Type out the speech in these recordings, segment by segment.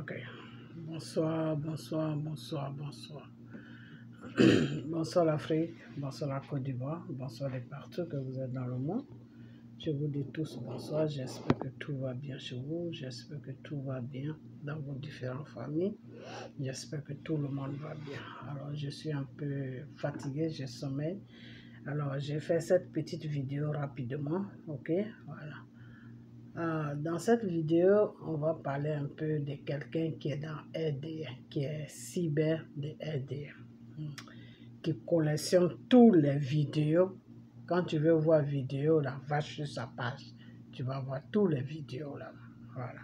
Ok. Bonsoir, bonsoir, bonsoir, bonsoir. Bonsoir l'Afrique, bonsoir la Côte d'Ivoire, bonsoir de partout que vous êtes dans le monde. Je vous dis tous bonsoir, j'espère que tout va bien chez vous, j'espère que tout va bien dans vos différentes familles, j'espère que tout le monde va bien. Alors je suis un peu fatigué, j'ai sommeil. Alors j'ai fait cette petite vidéo rapidement, ok, voilà. Dans cette vidéo, on va parler un peu de quelqu'un qui est dans RDR, qui est cyber de RDR, qui collectionne toutes les vidéos. Quand tu veux voir vidéo, là, va sur sa page, tu vas voir toutes les vidéos là. Voilà.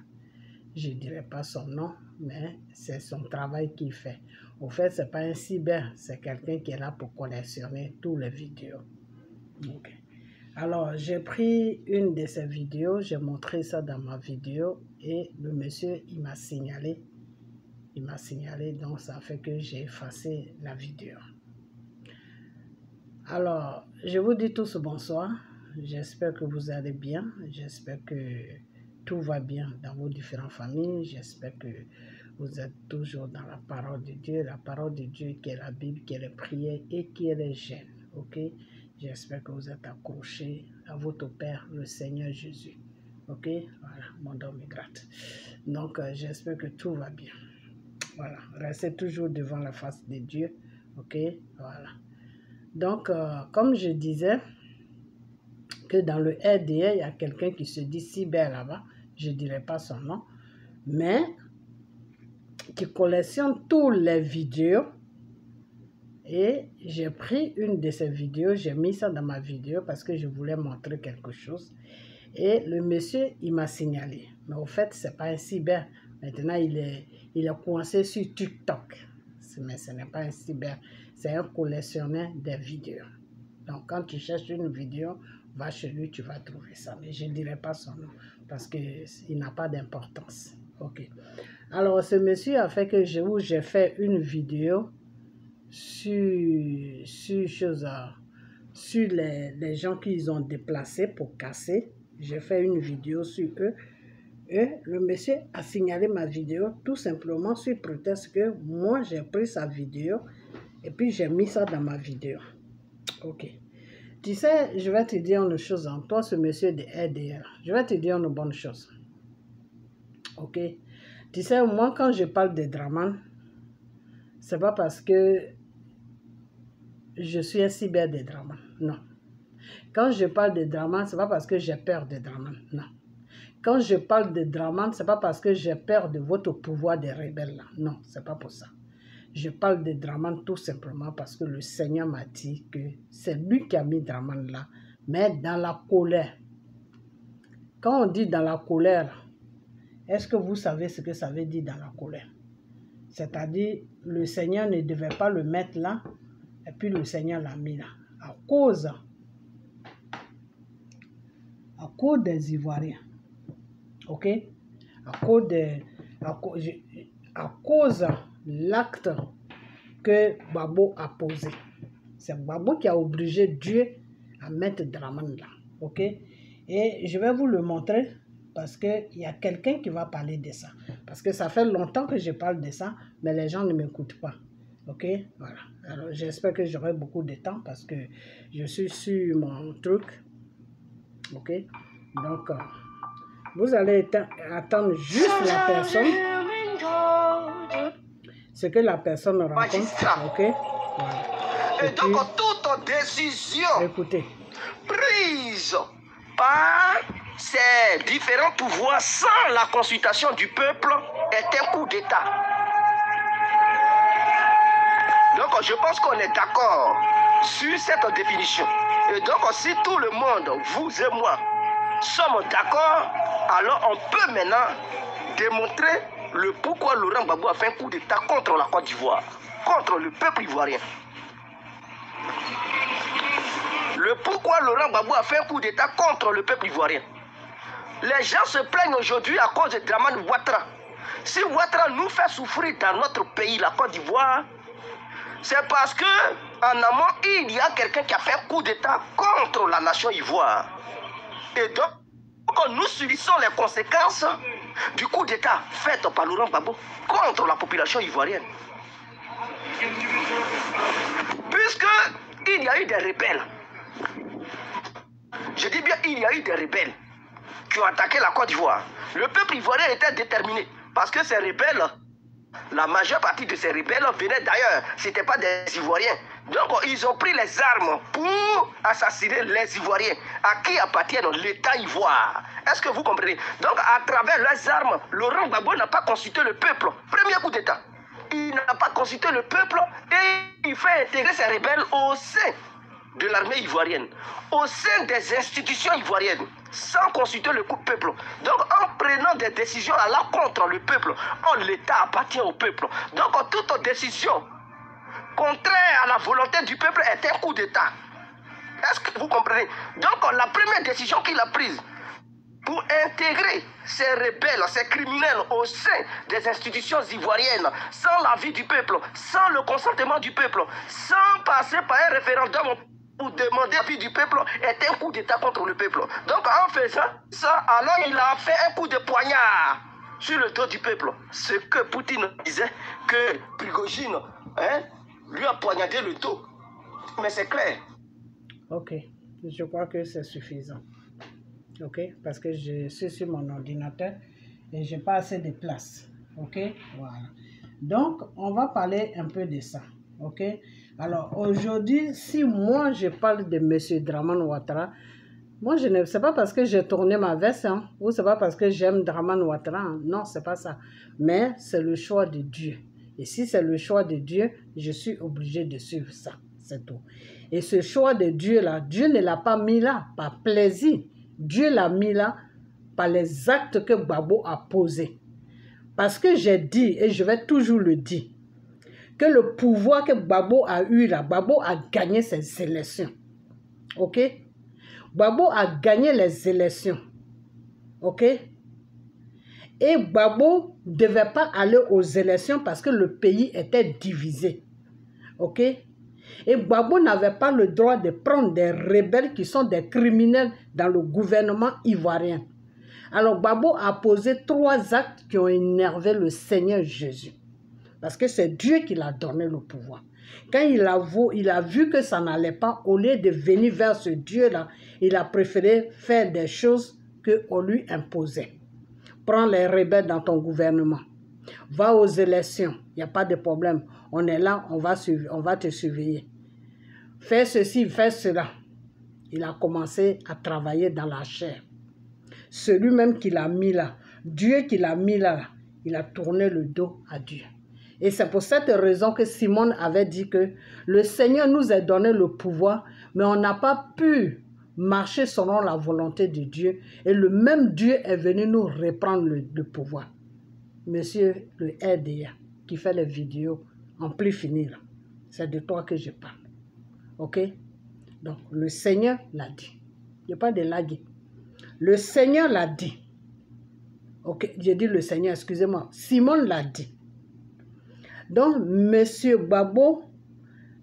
Je ne dirai pas son nom, mais c'est son travail qu'il fait. Au fait, ce n'est pas un cyber, c'est quelqu'un qui est là pour collectionner toutes les vidéos. Okay. Alors, j'ai pris une de ces vidéos, j'ai montré ça dans ma vidéo et le monsieur, il m'a signalé, donc ça fait que j'ai effacé la vidéo. Alors, je vous dis tous bonsoir, j'espère que vous allez bien, j'espère que tout va bien dans vos différentes familles, j'espère que vous êtes toujours dans la parole de Dieu qui est la Bible, qui est les prières et qui est les jeûnes, ok? J'espère que vous êtes accrochés à votre Père, le Seigneur Jésus. Ok? Voilà, mon don me gratte. Donc, j'espère que tout va bien. Voilà, restez toujours devant la face de Dieu. Ok? Voilà. Donc, comme je disais, que dans le RDA, il y a quelqu'un qui se dit cyber là-bas. Je ne dirai pas son nom. Mais, qui collectionne toutes les vidéos. Et j'ai pris une de ces vidéos, j'ai mis ça dans ma vidéo parce que je voulais montrer quelque chose. Et le monsieur, il m'a signalé. Mais au fait, ce n'est pas un cyber. Maintenant, il est coincé sur TikTok. Mais ce n'est pas un cyber. C'est un collectionneur des vidéos. Donc, quand tu cherches une vidéo, va chez lui, tu vas trouver ça. Mais je ne dirai pas son nom parce qu'il n'a pas d'importance. Ok. Alors, ce monsieur a fait que j'ai fait une vidéo sur les gens qu'ils ont déplacés pour casser. J'ai fait une vidéo sur eux. Et le monsieur a signalé ma vidéo tout simplement sur prétexte que moi j'ai pris sa vidéo et puis j'ai mis ça dans ma vidéo. Ok. Tu sais, je vais te dire une chose. Hein. Toi, ce monsieur de RDR, je vais te dire une bonne chose. Ok. Tu sais, moi quand je parle de Draman, c'est pas parce que je suis un cyber de Draman. Non. Quand je parle de Draman, ce n'est pas parce que j'ai peur de Draman. Non. Quand je parle de Draman, ce n'est pas parce que j'ai peur de votre pouvoir des rebelles. Là. Non, ce n'est pas pour ça. Je parle de Draman tout simplement parce que le Seigneur m'a dit que c'est lui qui a mis Draman là. Mais dans la colère. Quand on dit dans la colère, est-ce que vous savez ce que ça veut dire dans la colère? C'est-à-dire, le Seigneur ne devait pas le mettre là. Et puis le Seigneur l'a mis là. À cause des Ivoiriens. Ok? À cause de l'acte que Babo a posé. C'est Babo qui a obligé Dieu à mettre Draman là. Ok? Et je vais vous le montrer parce qu'il y a quelqu'un qui va parler de ça. Parce que ça fait longtemps que je parle de ça, mais les gens ne m'écoutent pas. Ok? Voilà. Alors j'espère que j'aurai beaucoup de temps parce que je suis sur mon truc. Ok? Donc, vous allez attendre juste la personne, ce que la personne rencontre. Ok? Voilà. Et donc, toute décision écoutez, prise par ces différents pouvoirs sans la consultation du peuple est un coup d'État. Donc, je pense qu'on est d'accord sur cette définition. Et donc, si tout le monde, vous et moi, sommes d'accord, alors on peut maintenant démontrer le pourquoi Laurent Gbagbo a fait un coup d'État contre la Côte d'Ivoire, contre le peuple ivoirien. Le pourquoi Laurent Gbagbo a fait un coup d'État contre le peuple ivoirien. Les gens se plaignent aujourd'hui à cause de Dramane Ouattara. Si Ouattara nous fait souffrir dans notre pays, la Côte d'Ivoire, c'est parce que en amont, il y a quelqu'un qui a fait un coup d'État contre la nation ivoire. Et donc, nous subissons les conséquences du coup d'État fait par Laurent Gbagbo contre la population ivoirienne. Puisqu'il y a eu des rebelles, je dis bien il y a eu des rebelles qui ont attaqué la Côte d'Ivoire. Le peuple ivoirien était déterminé parce que ces rebelles, la majeure partie de ces rebelles venaient d'ailleurs, ce n'étaient pas des Ivoiriens. Donc ils ont pris les armes pour assassiner les Ivoiriens à qui appartient l'État ivoire. Est-ce que vous comprenez? Donc à travers leurs armes, Laurent Gbagbo n'a pas consulté le peuple. Premier coup d'État. Il n'a pas consulté le peuple et il fait intégrer ces rebelles au sein de l'armée ivoirienne, au sein des institutions ivoiriennes, sans consulter le peuple. Donc en prenant des décisions à l'encontre du peuple, l'État appartient au peuple. Donc toute décision contraire à la volonté du peuple est un coup d'État. Est-ce que vous comprenez? Donc la première décision qu'il a prise pour intégrer ces rebelles, ces criminels au sein des institutions ivoiriennes, sans l'avis du peuple, sans le consentement du peuple, sans passer par un référendum pour demander l'avis du peuple, est un coup d'État contre le peuple. Donc en faisant ça, alors il a fait un coup de poignard sur le dos du peuple. Ce que Poutine disait, que Prigojine lui a poignardé le dos. Mais c'est clair. Ok, je crois que c'est suffisant. Ok, parce que je suis sur mon ordinateur et je n'ai pas assez de place. Ok, voilà. Donc, on va parler un peu de ça. Ok, alors aujourd'hui, si moi je parle de M. Dramane Ouattara, moi je ne sais pas parce que j'ai tourné ma veste, hein, ou c'est pas parce que j'aime Dramane Ouattara, hein. Non, c'est pas ça. Mais c'est le choix de Dieu. Et si c'est le choix de Dieu, je suis obligé de suivre ça. C'est tout. Et ce choix de Dieu-là, Dieu ne l'a pas mis là par plaisir. Dieu l'a mis là par les actes que Gbagbo a posés. Parce que j'ai dit, et je vais toujours le dire, que le pouvoir que Gbagbo a eu là, Gbagbo a gagné ses élections. Ok? Gbagbo a gagné les élections. Ok? Et Gbagbo ne devait pas aller aux élections parce que le pays était divisé. Ok? Et Gbagbo n'avait pas le droit de prendre des rebelles qui sont des criminels dans le gouvernement ivoirien. Alors Gbagbo a posé 3 actes qui ont énervé le Seigneur Jésus. Parce que c'est Dieu qui l'a donné le pouvoir. Quand il a vu que ça n'allait pas, au lieu de venir vers ce Dieu-là, il a préféré faire des choses qu'on lui imposait. Prends les rebelles dans ton gouvernement. Va aux élections, il n'y a pas de problème. On est là, on va te surveiller. Fais ceci, fais cela. Il a commencé à travailler dans la chair. Celui même qui l'a mis là, Dieu qui l'a mis là, il a tourné le dos à Dieu. Et c'est pour cette raison que Simone avait dit que le Seigneur nous a donné le pouvoir, mais on n'a pas pu marcher selon la volonté de Dieu. Et le même Dieu est venu nous reprendre le pouvoir. Monsieur le RDA, qui fait les vidéos en plus fini là, c'est de toi que je parle. Ok? Donc, le Seigneur l'a dit. Il n'y a pas de laguer. Le Seigneur l'a dit. Ok, j'ai dit le Seigneur, excusez-moi. Simone l'a dit. Donc, Monsieur Gbagbo,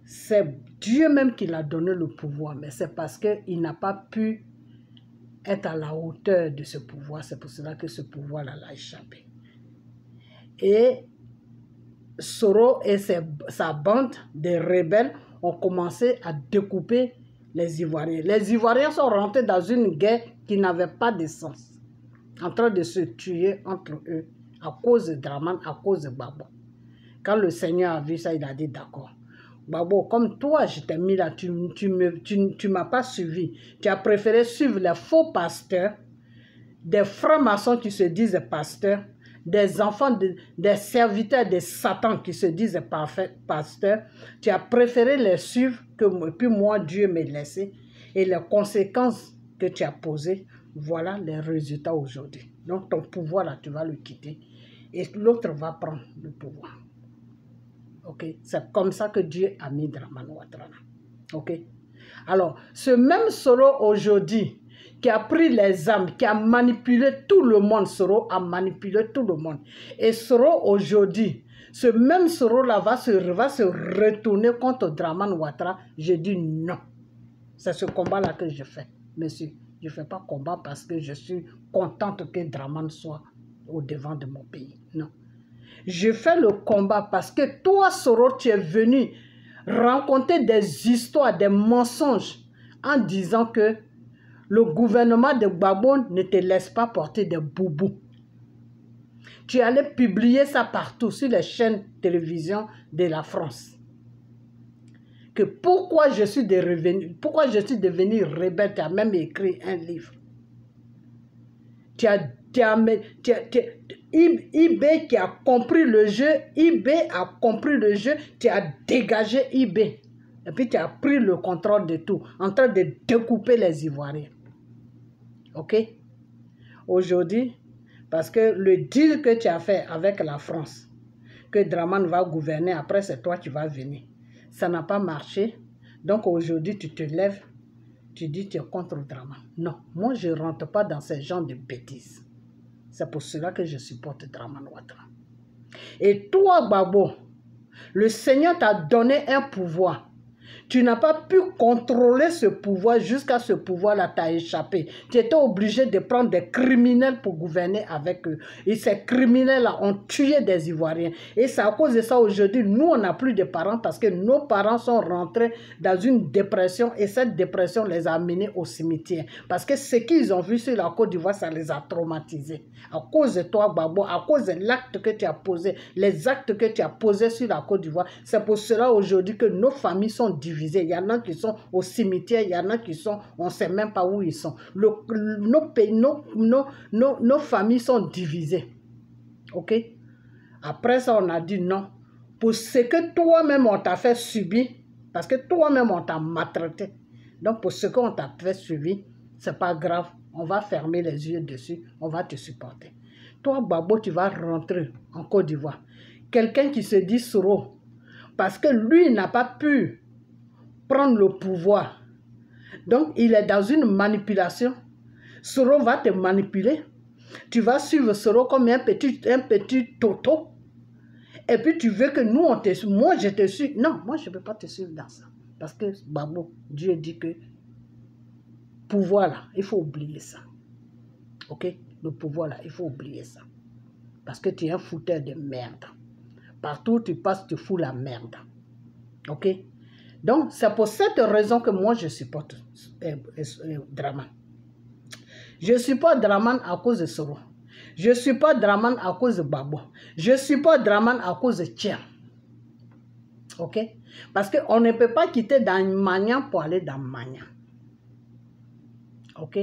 c'est Dieu même qui l'a donné le pouvoir, mais c'est parce qu'il n'a pas pu être à la hauteur de ce pouvoir. C'est pour cela que ce pouvoir-là l'a échappé. Et Soro et sa bande de rebelles ont commencé à découper les Ivoiriens. Les Ivoiriens sont rentrés dans une guerre qui n'avait pas de sens, en train de se tuer entre eux à cause de Dramane, à cause de Gbagbo. Quand le Seigneur a vu ça, il a dit d'accord. Gbagbo, comme toi, je t'ai mis là, tu ne m'as pas suivi. Tu as préféré suivre les faux pasteurs, des francs-maçons qui se disent pasteurs, des enfants, des serviteurs de Satan qui se disent pasteurs. Tu as préféré les suivre que puis moi, Dieu m'a laissé. Et les conséquences que tu as posées, voilà les résultats aujourd'hui. Donc ton pouvoir là, tu vas le quitter. Et l'autre va prendre le pouvoir. Ok, c'est comme ça que Dieu a mis Dramane Ouattara. Ok. Alors, ce même Soro aujourd'hui, qui a pris les âmes, qui a manipulé tout le monde, Soro a manipulé tout le monde. Et Soro aujourd'hui, ce même Soro-là va se retourner contre Dramane Ouattara. Je dis non. C'est ce combat-là que je fais. Monsieur, je ne fais pas combat parce que je suis contente que Dramane soit au devant de mon pays. Non. Je fais le combat parce que toi, Soro, tu es venu raconter des histoires, des mensonges en disant que le gouvernement de Gbagbo ne te laisse pas porter des boubous. Tu allais publier ça partout sur les chaînes de télévision de la France. Que pourquoi je suis devenu rebelle, tu as même écrit un livre. IB qui a compris le jeu, IB a compris le jeu, tu as dégagé IB. Et puis tu as pris le contrôle de tout, en train de découper les Ivoiriens. Ok? Aujourd'hui, parce que le deal que tu as fait avec la France, que Dramane va gouverner, après c'est toi qui vas venir. Ça n'a pas marché. Donc aujourd'hui, tu te lèves, tu dis tu es contre Dramane. Non, moi je ne rentre pas dans ce genre de bêtises. C'est pour cela que je supporte Dramane Ouattara. Et toi, Gbagbo, le Seigneur t'a donné un pouvoir. Tu n'as pas pu contrôler ce pouvoir jusqu'à ce pouvoir-là t'a échappé. Tu étais obligé de prendre des criminels pour gouverner avec eux. Et ces criminels-là ont tué des Ivoiriens. Et c'est à cause de ça aujourd'hui, nous, on n'a plus de parents parce que nos parents sont rentrés dans une dépression et cette dépression les a amenés au cimetière. Parce que ce qu'ils ont vu sur la Côte d'Ivoire, ça les a traumatisés. À cause de toi, Gbagbo, à cause de l'acte que tu as posé, les actes que tu as posés sur la Côte d'Ivoire, c'est pour cela aujourd'hui que nos familles sont divisées. Il y en a qui sont au cimetière, il y en a qui sont, on ne sait même pas où ils sont. Nos familles sont divisées. Ok? Après ça, on a dit non. Pour ce que toi-même on t'a fait subir, parce que toi-même on t'a maltraité. Donc pour ce qu'on t'a fait subir, c'est pas grave. On va fermer les yeux dessus, on va te supporter. Toi, Gbagbo, tu vas rentrer en Côte d'Ivoire. Quelqu'un qui se dit Soro, parce que lui n'a pas pu prendre le pouvoir. Donc, il est dans une manipulation. Soro va te manipuler. Tu vas suivre Soro comme un petit toto. Et puis, tu veux que nous, on te suive. Moi, je te suis. Non, moi, je ne peux pas te suivre dans ça. Parce que, Gbagbo, Dieu dit que pouvoir là, il faut oublier ça. Ok? Le pouvoir là, il faut oublier ça. Parce que tu es un fouteur de merde. Partout où tu passes, tu fous la merde. Ok? Donc, c'est pour cette raison que moi, je supporte Dramane. Je supporte Dramane à cause de Soro. Je supporte Dramane à cause de Gbagbo. Je supporte Dramane à cause de Tchien. Ok? Parce qu'on ne peut pas quitter dans Magnan pour aller dans Magnan. Ok?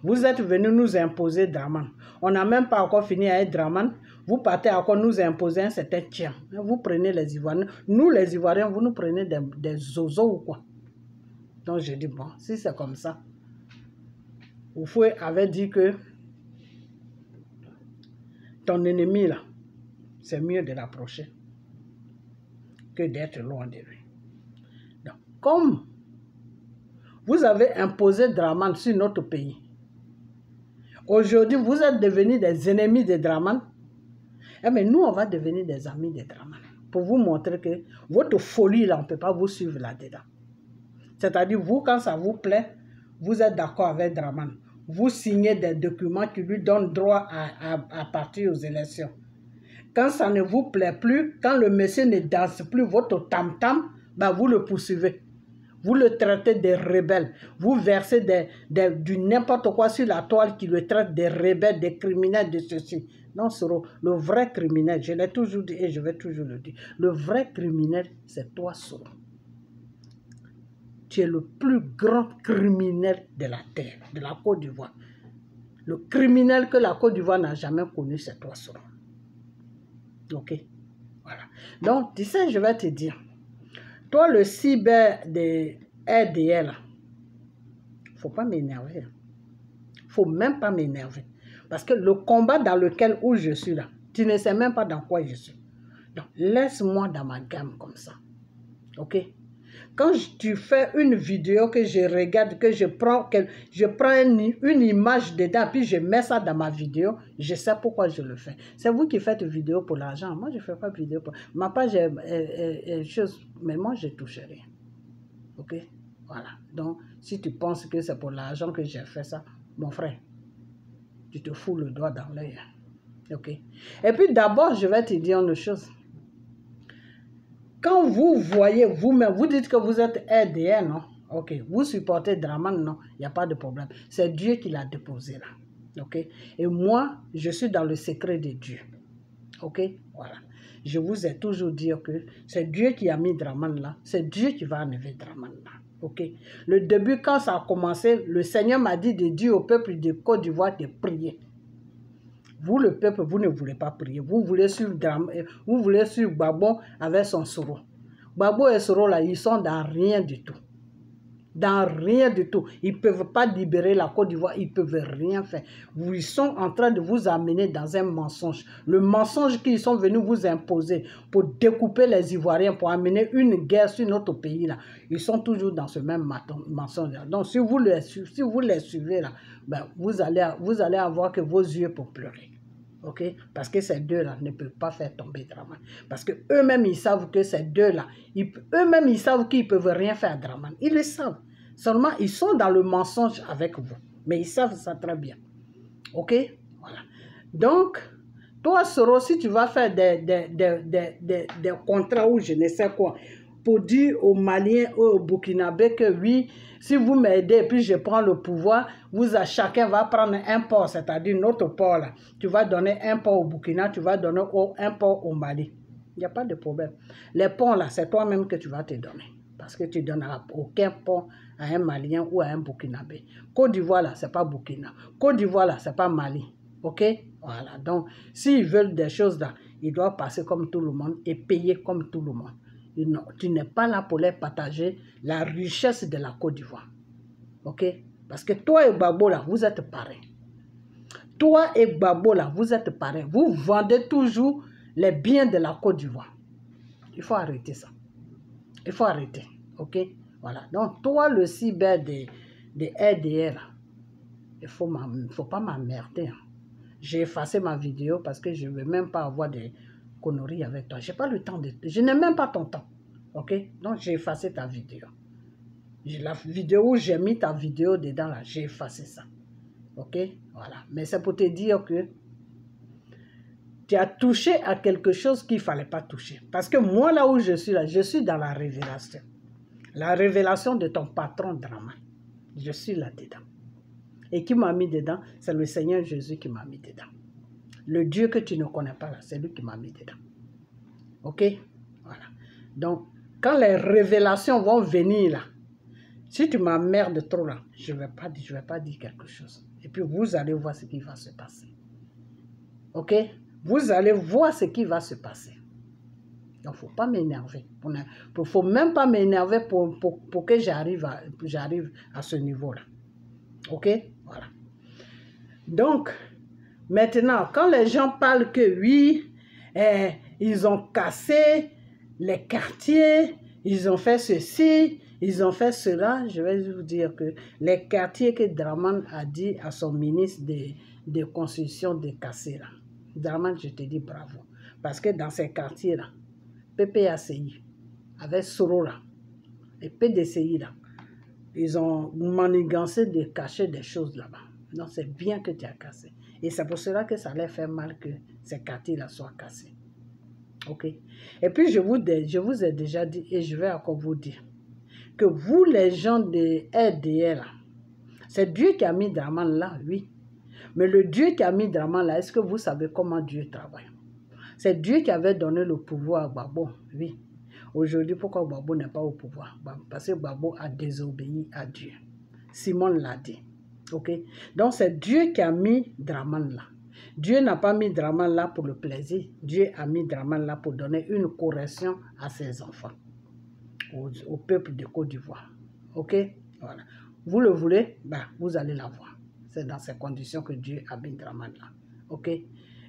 Vous êtes venus nous imposer Dramane. On n'a même pas encore fini avec Dramane. Vous partez encore nous imposer un certain Tchien. Vous prenez les Ivoiriens. Nous, les Ivoiriens, vous nous prenez des zozos ou quoi? Donc, je dis, bon, si c'est comme ça, Oufoué avait dit que ton ennemi, là, c'est mieux de l'approcher que d'être loin de lui. Donc, comme vous avez imposé Dramane sur notre pays, aujourd'hui, vous êtes devenus des ennemis de Dramane. Eh bien, nous, on va devenir des amis de Dramane. Pour vous montrer que votre folie, là, on ne peut pas vous suivre là-dedans. C'est-à-dire, vous, quand ça vous plaît, vous êtes d'accord avec Dramane. Vous signez des documents qui lui donnent droit à partir aux élections. Quand ça ne vous plaît plus, quand le monsieur ne danse plus votre tam-tam, ben vous le poursuivez. Vous le traitez de rebelle. Vous versez du n'importe quoi sur la toile qui le traite de rebelle, de criminel, de ceci. Non, Soro, le vrai criminel, je l'ai toujours dit et je vais toujours le dire, le vrai criminel, c'est toi, Soro. Tu es le plus grand criminel de la terre, de la Côte d'Ivoire. Le criminel que la Côte d'Ivoire n'a jamais connu, c'est toi, Soro. Ok? Voilà. Donc, tu sais, je vais te dire, toi, le cyber de RDL, il ne faut pas m'énerver. Il ne faut même pas m'énerver. Parce que le combat dans lequel où je suis là, tu ne sais même pas dans quoi je suis. Donc, laisse-moi dans ma gamme comme ça. Ok? Quand tu fais une vidéo que je regarde, que je prends une image dedans, puis je mets ça dans ma vidéo, je sais pourquoi je le fais. C'est vous qui faites vidéo pour l'argent. Moi, je ne fais pas vidéo pour... Ma page est chose, mais moi, je ne touche rien. Ok? Voilà. Donc, si tu penses que c'est pour l'argent que j'ai fait ça, mon frère, tu te fous le doigt dans l'œil. Ok. Et puis d'abord, je vais te dire une chose. Quand vous voyez vous-même, vous dites que vous êtes RDR, non? Ok. Vous supportez Dramane, non? Il n'y a pas de problème. C'est Dieu qui l'a déposé là. Ok. Et moi, je suis dans le secret de Dieu. Ok. Voilà. Je vous ai toujours dit que c'est Dieu qui a mis Dramane là. C'est Dieu qui va enlever Dramane là. Ok. Le début, quand ça a commencé, le Seigneur m'a dit de dire au peuple de Côte d'Ivoire de prier. Vous, le peuple, vous ne voulez pas prier. Vous voulez suivre Gbagbo avec son Soro. Gbagbo et Soro, là, ils sont dans rien du tout. Dans rien du tout. Ils ne peuvent pas libérer la Côte d'Ivoire. Ils ne peuvent rien faire. Ils sont en train de vous amener dans un mensonge. Le mensonge qu'ils sont venus vous imposer pour découper les Ivoiriens, pour amener une guerre sur notre pays, là. Ils sont toujours dans ce même mensonge. Donc, si vous les suivez, là, ben, vous allez avoir que vos yeux pour pleurer. Ok? Parce que ces deux-là ne peuvent pas faire tomber Dramane. Parce qu'eux-mêmes, ils savent que ces deux-là, eux-mêmes, ils savent qu'ils ne peuvent rien faire à Dramane. Ils le savent. Seulement, ils sont dans le mensonge avec vous. Mais ils savent ça très bien. Ok? Voilà. Donc, toi, Soro, si tu vas faire des contrats ou je ne sais quoi, pour dire aux Maliens ou aux Burkinabés que oui, si vous m'aidez et puis je prends le pouvoir, chacun va prendre un port, c'est-à-dire notre port là. Tu vas donner un port au Burkina, tu vas donner un port au Mali. Il n'y a pas de problème. Les ponts là, c'est toi-même que tu vas te donner. Parce que tu ne donneras aucun pont à un Malien ou à un Burkinabé. Côte d'Ivoire là, c'est pas Burkina. Côte d'Ivoire là, c'est pas Mali. Ok? Voilà. Donc, s'ils veulent des choses là, ils doivent passer comme tout le monde et payer comme tout le monde. Tu n'es pas là pour les partager la richesse de la Côte d'Ivoire. Ok? Parce que toi et Gbagbo là, vous êtes pareils. Toi et Gbagbo là, vous êtes pareils. Vous vendez toujours les biens de la Côte d'Ivoire. Il faut arrêter ça. Il faut arrêter. Ok? Voilà. Donc, toi, le cyber des RDR, il ne faut pas m'emmerder. Hein. J'ai effacé ma vidéo parce que je ne veux même pas avoir des conneries avec toi. Je n'ai pas le temps de... Je n'ai même pas ton temps. Ok? Donc, j'ai effacé ta vidéo. La vidéo où j'ai mis ta vidéo dedans, là, j'ai effacé ça. Ok? Voilà. Mais c'est pour te dire que tu as touché à quelque chose qu'il ne fallait pas toucher. Parce que moi, là où je suis, là, je suis dans la révélation. La révélation de ton patron Dramane. Je suis là-dedans. Et qui m'a mis dedans? C'est le Seigneur Jésus qui m'a mis dedans. Le Dieu que tu ne connais pas là, c'est lui qui m'a mis dedans. Ok? Voilà. Donc, quand les révélations vont venir là, si tu m'emmerdes trop là, je ne vais pas dire quelque chose. Et puis, vous allez voir ce qui va se passer. Ok? Vous allez voir ce qui va se passer. Donc, il ne faut pas m'énerver. Il ne faut même pas m'énerver pour que j'arrive à ce niveau-là. Ok? Voilà. Donc, maintenant, quand les gens parlent que oui, ils ont cassé les quartiers, ils ont fait ceci, ils ont fait cela, je vais vous dire que les quartiers que Dramane a dit à son ministre de construction de casser là, Dramane, je te dis bravo. Parce que dans ces quartiers-là, PPACI, avec Soro là, et PDCI là, ils ont manigancé de cacher des choses là-bas. Donc, c'est bien que tu as cassé. Et c'est pour cela que ça leur fait mal que ces quartiers-là soient cassés. Ok? Et puis, je vous ai déjà dit, et je vais encore vous dire, que vous, les gens de RDR, c'est Dieu qui a mis Dramane là, oui. Mais le Dieu qui a mis Dramane là, est-ce que vous savez comment Dieu travaille? C'est Dieu qui avait donné le pouvoir à Gbagbo, oui. Aujourd'hui, pourquoi Gbagbo n'est pas au pouvoir? Parce que Gbagbo a désobéi à Dieu. Simon l'a dit. Ok? Donc, c'est Dieu qui a mis Dramane là. Dieu n'a pas mis Dramane là pour le plaisir. Dieu a mis Dramane là pour donner une correction à ses enfants, au peuple de Côte d'Ivoire. Ok? Voilà. Vous le voulez? Ben, vous allez l'avoir. C'est dans ces conditions que Dieu a mis Dramane là. Ok?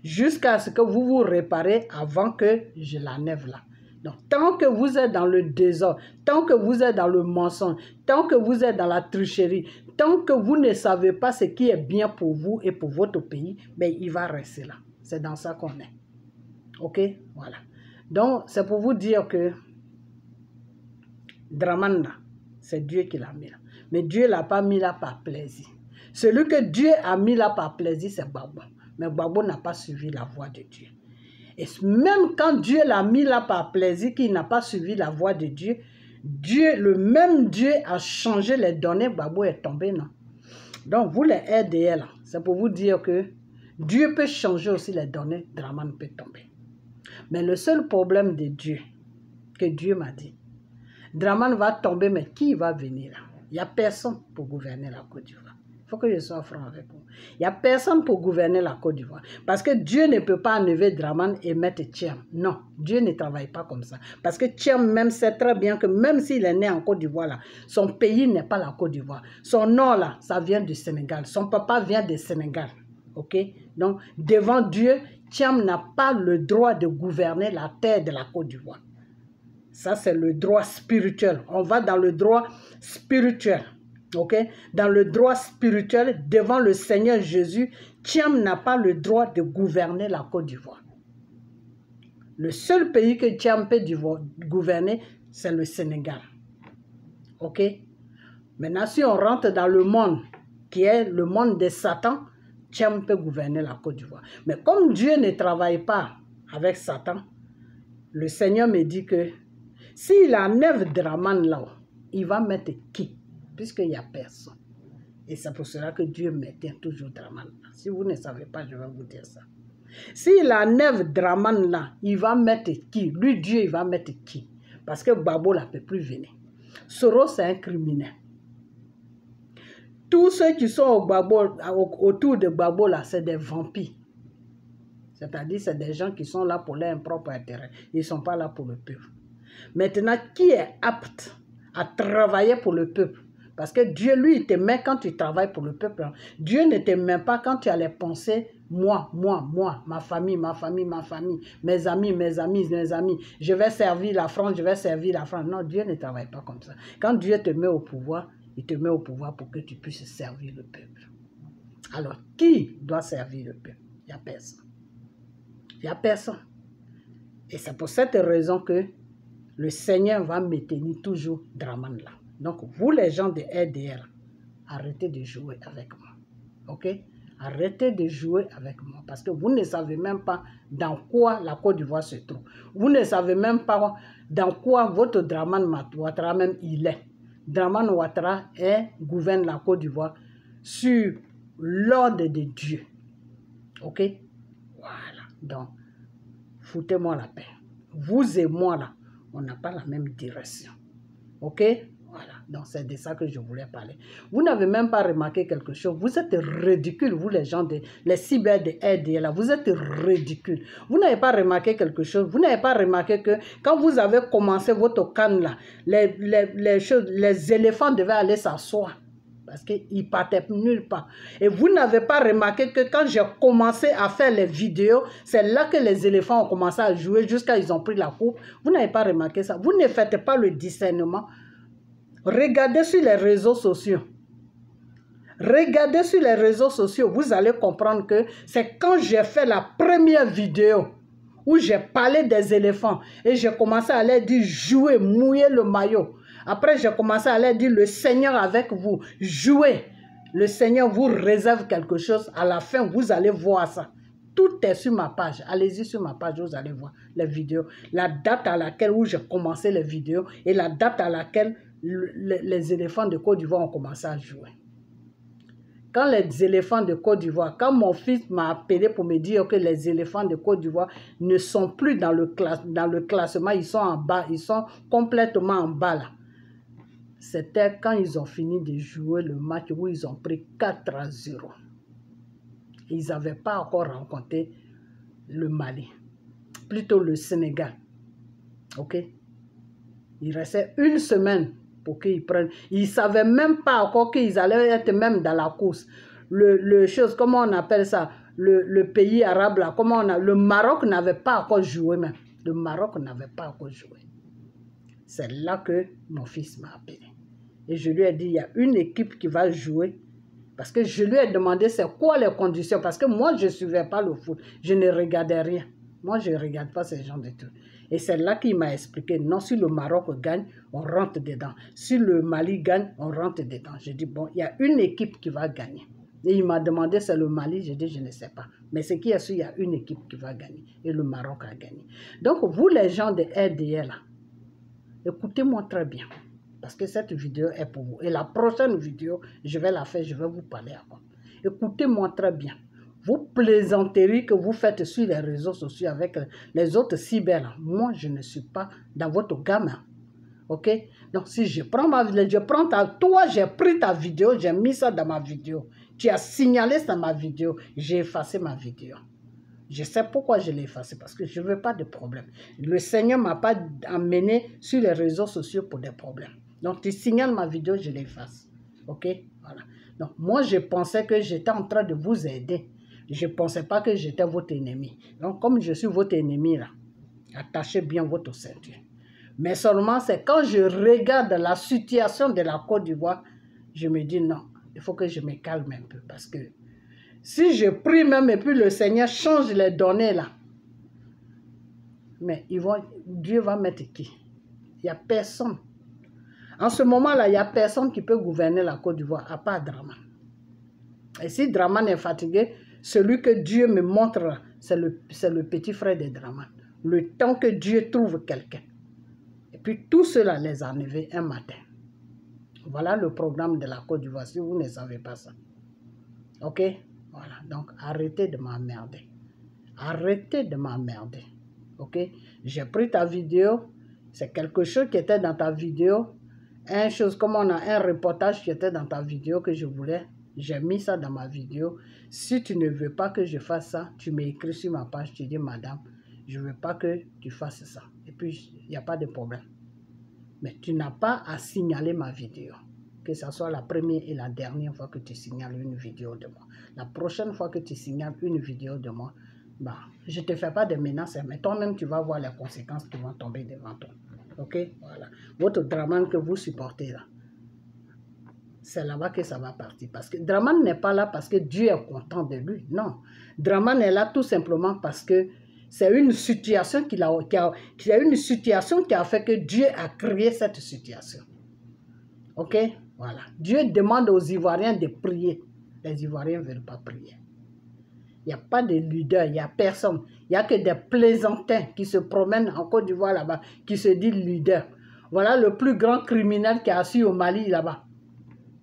Jusqu'à ce que vous vous réparez avant que je l'enlève là. Donc, tant que vous êtes dans le désordre, tant que vous êtes dans le mensonge, tant que vous êtes dans la tricherie, tant que vous ne savez pas ce qui est bien pour vous et pour votre pays, ben, il va rester là. C'est dans ça qu'on est. Ok? Voilà. Donc, c'est pour vous dire que Dramane là, c'est Dieu qui l'a mis là. Mais Dieu ne l'a pas mis là par plaisir. Celui que Dieu a mis là par plaisir, c'est Gbagbo. Mais Gbagbo n'a pas suivi la voie de Dieu. Et même quand Dieu l'a mis là par plaisir, qu'il n'a pas suivi la voie de Dieu, le même Dieu a changé les données, Gbagbo est tombé, non? Donc, vous les RDL, c'est pour vous dire que Dieu peut changer aussi les données, Dramane peut tomber. Mais le seul problème de Dieu, que Dieu m'a dit, Dramane va tomber, mais qui va venir là? Il n'y a personne pour gouverner la Côte d'Ivoire. Il faut que je sois franc avec vous. Il n'y a personne pour gouverner la Côte d'Ivoire. Parce que Dieu ne peut pas enlever Dramane et mettre Tcham. Non, Dieu ne travaille pas comme ça. Parce que Tcham même sait très bien que même s'il est né en Côte d'Ivoire, là, son pays n'est pas la Côte d'Ivoire. Son nom, là, ça vient du Sénégal. Son papa vient du Sénégal. Ok? Donc, devant Dieu, Tcham n'a pas le droit de gouverner la terre de la Côte d'Ivoire. Ça, c'est le droit spirituel. On va dans le droit spirituel. Ok? Dans le droit spirituel, devant le Seigneur Jésus, Tcham n'a pas le droit de gouverner la Côte d'Ivoire. Le seul pays que Tcham peut gouverner, c'est le Sénégal. Ok? Maintenant, si on rentre dans le monde, qui est le monde de Satan, Tcham peut gouverner la Côte d'Ivoire. Mais comme Dieu ne travaille pas avec Satan, le Seigneur me dit que s'il enlève Dramane là, il va mettre qui? Puisqu'il n'y a personne. Et c'est pour cela que Dieu maintient toujours Dramane là. Si vous ne savez pas, je vais vous dire ça. S'il enlève Dramane là, il va mettre qui? Lui, Dieu, il va mettre qui? Parce que Gbagbo ne peut plus venir. Soros, c'est un criminel. Tous ceux qui sont autour de Gbagbo là, c'est des vampires. C'est-à-dire, c'est des gens qui sont là pour leur propre intérêt. Ils ne sont pas là pour le peuple. Maintenant, qui est apte à travailler pour le peuple? Parce que Dieu, lui, il te met quand tu travailles pour le peuple. Dieu ne te met pas quand tu as les pensées, moi, ma famille, mes amis. Je vais servir la France, Non, Dieu ne travaille pas comme ça. Quand Dieu te met au pouvoir, il te met au pouvoir pour que tu puisses servir le peuple. Alors, qui doit servir le peuple? Il n'y a personne. Il n'y a personne. Et c'est pour cette raison que le Seigneur va maintenir toujours Dramane là. Donc, vous les gens de RDR, arrêtez de jouer avec moi. Ok? Arrêtez de jouer avec moi. Parce que vous ne savez même pas dans quoi la Côte d'Ivoire se trouve. Vous ne savez même pas dans quoi votre Dramane Ouattara même il est. Dramane Ouattara gouverne la Côte d'Ivoire sur l'ordre de Dieu. Ok? Voilà. Donc, foutez-moi la paix. Vous et moi là, on n'a pas la même direction. Ok? Voilà. Donc, c'est de ça que je voulais parler. Vous n'avez même pas remarqué quelque chose. Vous êtes ridicules, vous les gens, les cyber de RD là. Vous êtes ridicules. Vous n'avez pas remarqué quelque chose. Vous n'avez pas remarqué que quand vous avez commencé votre canne là, les éléphants devaient aller s'asseoir. Parce qu'ils ne partaient nulle part. Et vous n'avez pas remarqué que quand j'ai commencé à faire les vidéos, c'est là que les éléphants ont commencé à jouer jusqu'à ils ont pris la coupe. Vous n'avez pas remarqué ça. Vous ne faites pas le discernement. Regardez sur les réseaux sociaux. Regardez sur les réseaux sociaux. Vous allez comprendre que c'est quand j'ai fait la première vidéo où j'ai parlé des éléphants et j'ai commencé à leur dire jouez, mouillez le maillot. Après, j'ai commencé à leur dire le Seigneur avec vous, jouez. Le Seigneur vous réserve quelque chose. À la fin, vous allez voir ça. Tout est sur ma page. Allez-y sur ma page, vous allez voir les vidéos. La date à laquelle où j'ai commencé les vidéos et la date à laquelle les éléphants de Côte d'Ivoire ont commencé à jouer. Quand les éléphants de Côte d'Ivoire, quand mon fils m'a appelé pour me dire que les éléphants de Côte d'Ivoire ne sont plus dans le classement, ils sont en bas, ils sont complètement en bas là. C'était quand ils ont fini de jouer le match où ils ont pris 4-0. Ils n'avaient pas encore rencontré le Mali, plutôt le Sénégal. Ok? Il restait une semaine pour qu'ils prennent. Ils ne savaient même pas encore qu'ils allaient être même dans la course. Comment on appelle ça? Le pays arabe là, le Maroc n'avait pas encore joué même. Le Maroc n'avait pas encore joué. C'est là que mon fils m'a appelé. Et je lui ai dit, il y a une équipe qui va jouer. Parce que je lui ai demandé c'est quoi les conditions. Parce que moi, je ne suivais pas le foot. Je ne regardais rien. Moi, je ne regarde pas ces gens de tout. Et c'est là qu'il m'a expliqué, non, si le Maroc gagne, on rentre dedans. Si le Mali gagne, on rentre dedans. Je dis, bon, il y a une équipe qui va gagner. Et il m'a demandé, c'est le Mali. J'ai dit, je ne sais pas. Mais ce qui est sûr, il y a une équipe qui va gagner. Et le Maroc a gagné. Donc, vous les gens de RDL, écoutez-moi très bien. Parce que cette vidéo est pour vous. Et la prochaine vidéo, je vais la faire, je vais vous parler avant. Écoutez-moi très bien. Vos plaisanteries que vous faites sur les réseaux sociaux avec les autres cyber, moi, je ne suis pas dans votre gamme. Ok? Donc, si je prends ma vidéo, toi, j'ai pris ta vidéo, j'ai mis ça dans ma vidéo. Tu as signalé ça dans ma vidéo, j'ai effacé ma vidéo. Je sais pourquoi je l'ai effacé, parce que je ne veux pas de problème. Le Seigneur ne m'a pas amené sur les réseaux sociaux pour des problèmes. Donc, tu signales ma vidéo, je l'efface. Ok? Voilà. Donc, moi, je pensais que j'étais en train de vous aider. Je ne pensais pas que j'étais votre ennemi. Donc, comme je suis votre ennemi, là, attachez bien votre ceinture. Mais seulement, c'est quand je regarde la situation de la Côte d'Ivoire, je me dis non, il faut que je me calme un peu. Parce que si je prie même et puis le Seigneur change les données là, mais Dieu va mettre qui? Il n'y a personne. En ce moment-là, il n'y a personne qui peut gouverner la Côte d'Ivoire, à part Draman. Et si Draman est fatigué, celui que Dieu me montre, c'est le petit frère de Draman. Le temps que Dieu trouve quelqu'un. Et puis tout cela les a enlevés un matin. Voilà le programme de la Côte d'Ivoire, si vous ne savez pas ça. Ok? Voilà, donc arrêtez de m'emmerder. Arrêtez de m'emmerder. Ok? J'ai pris ta vidéo, c'est quelque chose qui était dans ta vidéo. Une chose comme on a un reportage qui était dans ta vidéo que je voulais. J'ai mis ça dans ma vidéo. Si tu ne veux pas que je fasse ça, tu m'écris sur ma page, tu dis madame, je ne veux pas que tu fasses ça. Et puis, il n'y a pas de problème. Mais tu n'as pas à signaler ma vidéo. Que ce soit la première et la dernière fois que tu signales une vidéo de moi. La prochaine fois que tu signales une vidéo de moi, bah, je ne te fais pas de menaces, mais toi-même, tu vas voir les conséquences qui vont tomber devant toi. Ok? Voilà. Votre Draman que vous supportez là, c'est là-bas que ça va partir. Parce que Draman n'est pas là parce que Dieu est content de lui. Non. Draman est là tout simplement parce que c'est une situation qui a fait que Dieu a créé cette situation. Ok? Voilà. Dieu demande aux Ivoiriens de prier. Les Ivoiriens ne veulent pas prier. Il n'y a pas de leader, il n'y a personne. Il n'y a que des plaisantins qui se promènent en Côte d'Ivoire là-bas, qui se disent leader. Voilà le plus grand criminel qui est assis au Mali là-bas.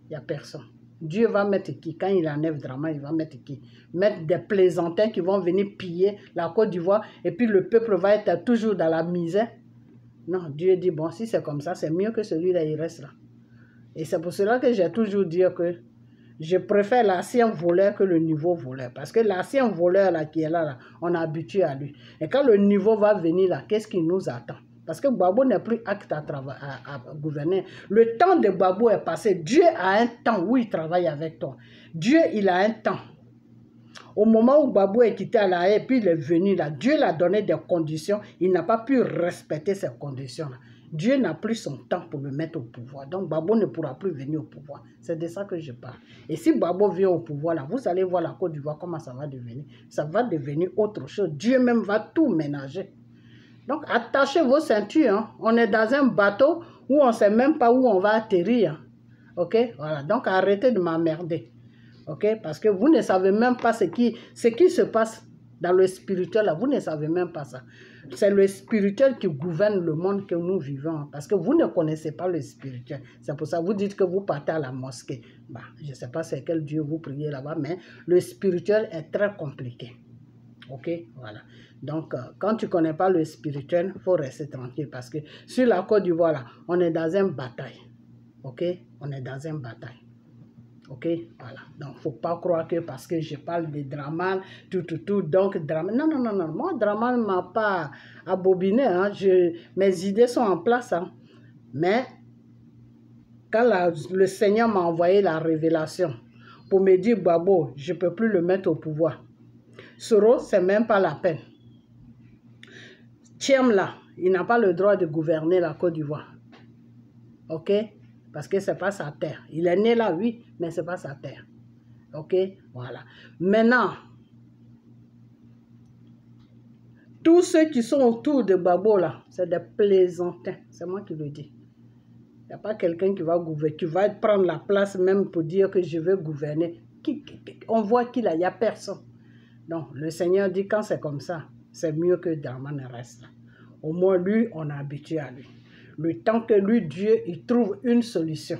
Il n'y a personne. Dieu va mettre qui? Quand il enlève Draman, il va mettre qui? Mettre des plaisantins qui vont venir piller la Côte d'Ivoire et puis le peuple va être toujours dans la misère. Non, Dieu dit, bon, si c'est comme ça, c'est mieux que celui-là, il reste là. Et c'est pour cela que j'ai toujours dit que je préfère l'ancien voleur que le nouveau voleur. Parce que l'ancien voleur là, qui est là, on est habitué à lui. Et quand le niveau va venir là, qu'est-ce qui nous attend? Parce que Gbagbo n'est plus apte à gouverner. Le temps de Gbagbo est passé. Dieu a un temps où il travaille avec toi. Dieu, il a un temps. Au moment où Gbagbo est quitté à la haie, puis il est venu là, Dieu l'a donné des conditions. Il n'a pas pu respecter ces conditions-là. Dieu n'a plus son temps pour le mettre au pouvoir. Donc, Gbagbo ne pourra plus venir au pouvoir. C'est de ça que je parle. Et si Gbagbo vient au pouvoir, là, vous allez voir la Côte d'Ivoire, comment ça va devenir. Ça va devenir autre chose. Dieu même va tout ménager. Donc, attachez vos ceintures. Hein. On est dans un bateau où on ne sait même pas où on va atterrir. Hein. Ok? Voilà. Donc, arrêtez de m'emmerder. Ok? Parce que vous ne savez même pas ce qui se passe dans le spirituel. Là. Vous ne savez même pas ça. C'est le spirituel qui gouverne le monde que nous vivons. Parce que vous ne connaissez pas le spirituel. C'est pour ça que vous dites que vous partez à la mosquée. Bah, je ne sais pas c'est quel Dieu vous priez là-bas, mais le spirituel est très compliqué. Ok? Voilà. Donc, quand tu ne connais pas le spirituel, il faut rester tranquille. Parce que sur la Côte d'Ivoire, là, on est dans une bataille. Ok? On est dans une bataille. Ok, voilà. Donc, il ne faut pas croire que parce que je parle de Draman, donc Draman. Non. Moi, Draman ne m'a pas abobiné. Hein. Mes idées sont en place. Hein. Mais, quand le Seigneur m'a envoyé la révélation pour me dire, Gbagbo, je ne peux plus le mettre au pouvoir. Soro, ce n'est même pas la peine. Tchiem là, il n'a pas le droit de gouverner la Côte d'Ivoire. Ok? Parce que ce n'est pas sa terre. Il est né là, oui, mais ce n'est pas sa terre. Ok? Voilà. Maintenant, tous ceux qui sont autour de Gbagbo là, c'est des plaisantins. C'est moi qui le dis. Il n'y a pas quelqu'un qui va gouverner, qui va prendre la place même pour dire que je veux gouverner. on voit qu'il n'y a personne. Donc, le Seigneur dit, quand c'est comme ça, c'est mieux que Draman reste là. Au moins, lui, on est habitué à lui. Le temps que lui, Dieu, il trouve une solution,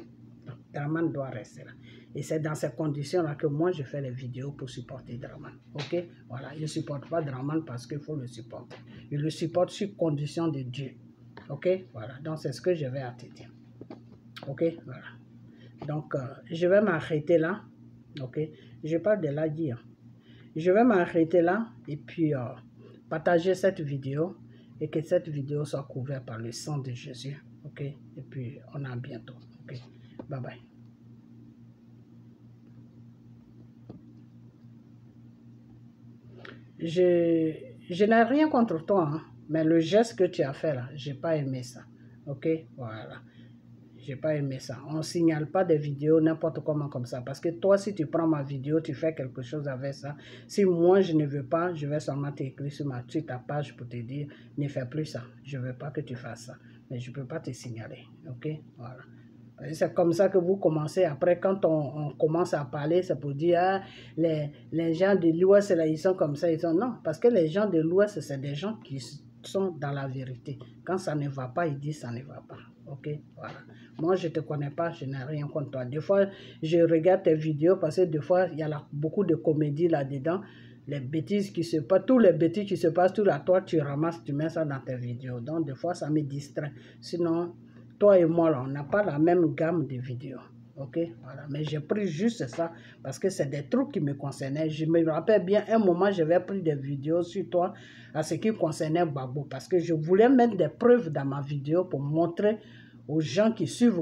Draman doit rester là. Et c'est dans ces conditions-là que moi, je fais les vidéos pour supporter Draman. Ok? Voilà, je ne supporte pas Draman parce qu'il faut le supporter. Je le supporte sur condition de Dieu. Ok? Voilà, donc c'est ce que je vais à te dire. Ok? Voilà. Donc, je vais m'arrêter là. Ok? Je parle de là dire. Je vais m'arrêter là et puis partager cette vidéo et que cette vidéo soit couverte par le sang de Jésus. Ok? Et puis, on a bientôt. Ok? Bye bye. Je n'ai rien contre toi, hein, mais le geste que tu as fait là, j'ai pas aimé ça. Ok? Voilà. J'ai pas aimé ça. On ne signale pas des vidéos n'importe comment comme ça. Parce que toi, si tu prends ma vidéo, tu fais quelque chose avec ça. Si moi, je ne veux pas, je vais seulement t'écrire sur ta page pour te dire, ne fais plus ça. Je ne veux pas que tu fasses ça. Mais je ne peux pas te signaler. Ok? Voilà. C'est comme ça que vous commencez. Après, quand on commence à parler, c'est pour dire, ah, les gens de l'Ouest, ils sont comme ça. Ils sont... Non, parce que les gens de l'Ouest, c'est des gens qui sont dans la vérité. Quand ça ne va pas, ils disent ça ne va pas. Ok, voilà. Moi, je ne te connais pas, je n'ai rien contre toi. Des fois, je regarde tes vidéos parce que des fois, il y a beaucoup de comédie là-dedans. Les bêtises qui se passent, tous les bêtises qui se passent, tout là, toi, tu ramasses, tu mets ça dans tes vidéos. Donc, des fois, ça me distrait. Sinon, toi et moi, là, on n'a pas la même gamme de vidéos. Ok, voilà. Mais j'ai pris juste ça parce que c'est des trucs qui me concernaient. Je me rappelle bien, un moment, j'avais pris des vidéos sur toi à ce qui concernait Gbagbo parce que je voulais mettre des preuves dans ma vidéo pour montrer aux gens qui suivent